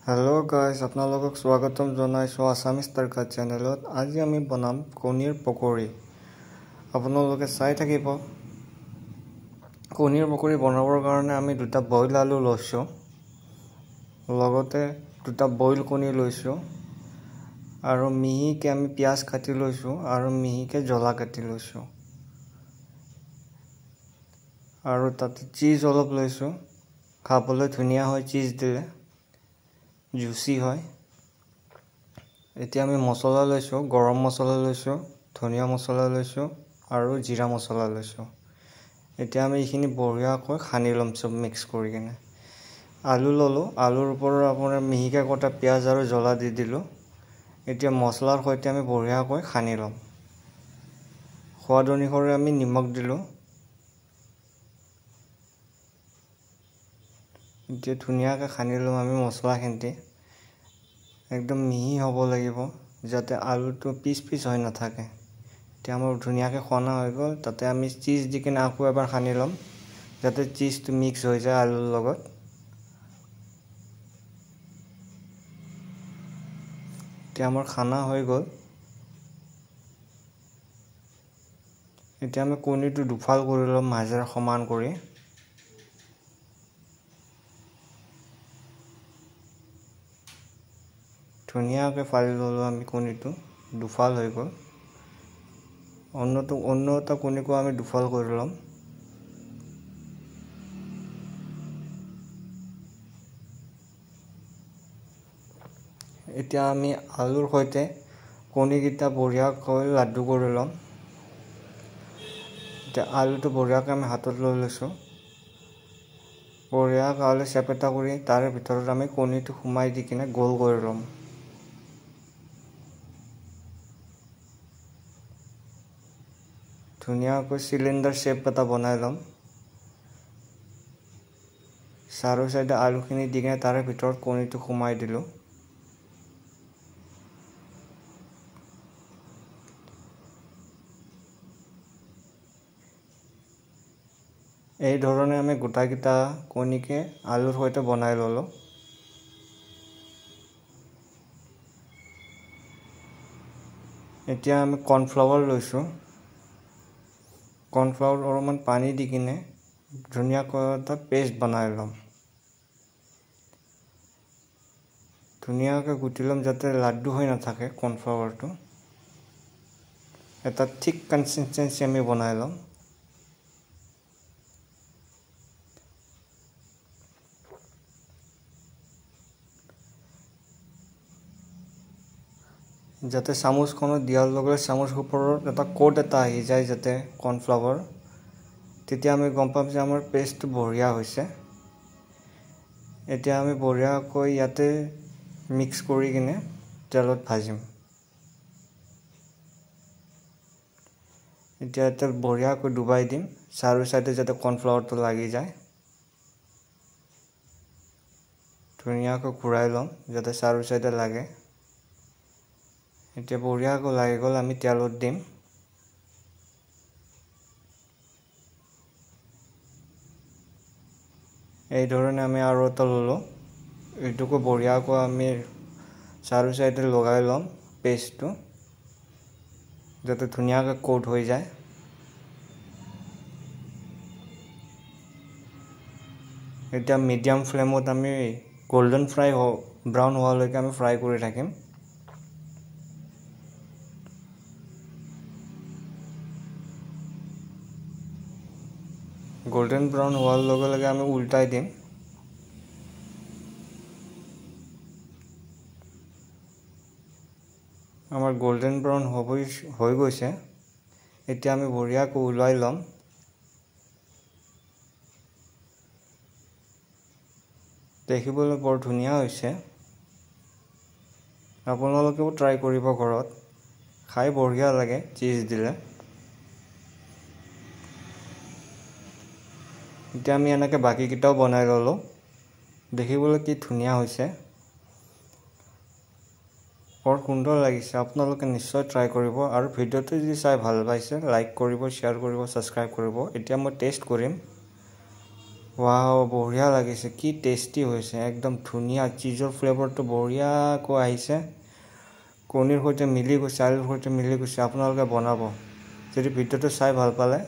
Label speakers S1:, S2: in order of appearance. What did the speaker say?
S1: hello guys আপোনালোকক স্বাগতম জনাইছো আসামিজ তৰকা চেনেলত আজি আমি বনাম কণীৰ পকৰি আপোনালোকে চাই থাকিব কণীৰ পকৰি বনাবৰ কাৰণে আমি দুটা বইল আলু লৈছো লগতে দুটা বইল কণী লৈছো আৰু মিহিকে আমি পিয়াজ কাটি লৈছো আৰু মিহিকে জ্বলা কাটি লৈছো আৰু তাতে চীজ অলপ লৈছো খাবলৈ ধুনিয়া হয় চীজ দিলে juicy হয় এতিয়া আমি মছলা লৈছো গৰম মছলা লৈছো ধনিয়া মছলা লৈছো আৰু জিৰা মছলা লৈছো এতিয়া আমি ইখিনি বঢ়িয়াকৈ খানি লম সব মিক্স কৰি কিনে আলু ললো আলুৰ ওপৰত আপোনাৰ মিহিকে কটা পিয়াজ আৰু জ্বলা দি দিলো এতিয়া মছলাৰ সৈতে আমি বঢ়িয়াকৈ খানি লম সোৱাদ অনুসৰি আমি নিমখ দিলো যে ধুনিয়াকৈ খানি লম আমি মছলাখিনি একদম মিহি হ'ব লাগিব যাতে আলুটো পিস পিস হৈ না থাকে তে আমাৰ ধুনিয়াকৈ খনা হৈ গল তাতে আমি চীজ দি কিনে আকৌ এবাৰ খানি লম যাতে চীজটো মিক্স হৈ যায় আলুৰ লগত তে আমাৰ খানা হৈ গল এতিয়া আমি কণীটো দুফাল কৰি লম মাজেৰে সমান কৰি ধুনিয়াকৈ ফালি ললো আমি কণীটো দুফাল হৈ গল অন্য এটা কণীকো আমি দুফাল কৰি লম এতিয়া আমি আলুৰ সৈতে কণীকিটা বঢ়িয়াকৈ লাড্ডু কৰি লম এতিয়া আলুটো বঢ়িয়াকৈ আমি হাতত লৈ লৈছো বঢ়িয়াকৈ আলু চেপেটা কৰি তাৰে ভিতৰত আমি কণীটো সোমাই দি কিনে গোল কৰি লম ধুনিয়াকৈ সিলিন্ডাৰ শেপ এটা বনাই লম চাৰো সাইডে আলুখিনি দি কিনে তাৰে ভিতৰত কণীটো সোমাই দিলো এই ধৰণে আমি গোটাকিটা কণীকে আলুৰ সৈতে বনাই ললো এতিয়া আমি কৰ্নফ্লাৱাৰ লৈছো কৰ্নফ্লাৱাৰ অলপমান পানী দি কিনে ধুনিয়াকৈ এটা পেষ্ট বনাই লম ধুনিয়াকৈ গুটি লম যাতে লাড্ডু হৈ না থাকে কৰ্নফ্লাৱাৰটো এটা ঠিক কনসিস্টেন্সি আমি বনাই লম যাতে চামুচখনো দিয়াৰ লগে চামুচৰ ওপৰত এটা কোট এটা আহি যায় যাতে কৰ্নফ্লাৱাৰ তেতিয়া আমি গম পাম যে আমাৰ পেষ্টটো বঢ়িয়া হৈছে এতিয়া আমি বঢ়িয়াকৈ ইয়াতে মিক্স কৰি কিনে তেলত ভাজিম এতিয়া তেল বঢ়িয়াকৈ ডুবাই দিম চাৰো সাইডে যাতে কৰ্নফ্লাৱাৰটো লাগি যায় ধুনিয়াকৈ ঘূৰাই লম যাতে চাৰো সাইডে লাগে এতিয়া বঢ়িয়াকৈ লাগি গল আমি তেলত দিম এই ধৰণে আমি আৰু এটা ললো এইটোকো বঢ়িয়াকৈ আমি চাৰো সাইডে লগাই লম পেষ্টটো যাতে ধুনিয়াকৈ কোট হৈ যায় এটা মিডিয়াম ফ্লেমত আমি গোল্ডেন ব্ৰাউন হোৱালৈকে আমি ফ্ৰাই কৰি থাকিম গোল্ডেন ব্ৰাউন হোৱাৰ লগে লগে আমি উল্টাই দিম আমাৰ গোল্ডেন ব্ৰাউন হৈ গৈছে এতিয়া আমি বঢ়িয়াকৈ উলাই লম দেখিবলৈ বৰ ধুনিয়া হৈছে আপোনালোকেও ট্ৰাই কৰিব ঘৰত খাই বঢ়িয়া লাগে চীজ দিলে এতিয়া আমি এনেকৈ বাকি কিটাও বনাই ললো দেখিবলৈ কি ধুনিয়া হৈছে বৰ সুন্দৰ লাগিছে আপোনালোকে নিশ্চয় ট্ৰাই কৰিব আৰু ভিডিওটো যদি চাই ভাল পাইছে লাইক কৰিব শেয়াৰ কৰিব সাবস্ক্ৰাইব কৰিব এতিয়া মই টেষ্ট কৰিম ওয়াও বঢ়িয়া লাগিছে কি টেষ্টি হৈছে একদম ধুনীয়া চিজৰ ফ্লেভাৰটো বঢ়িয়াকৈ আহিছে কণীৰ সৈতে মিলি গৈছে আলুৰ সৈতে মিলি গৈছে আপোনালোকে বনাব যদি ভিডিঅ'টো চাই ভাল পালে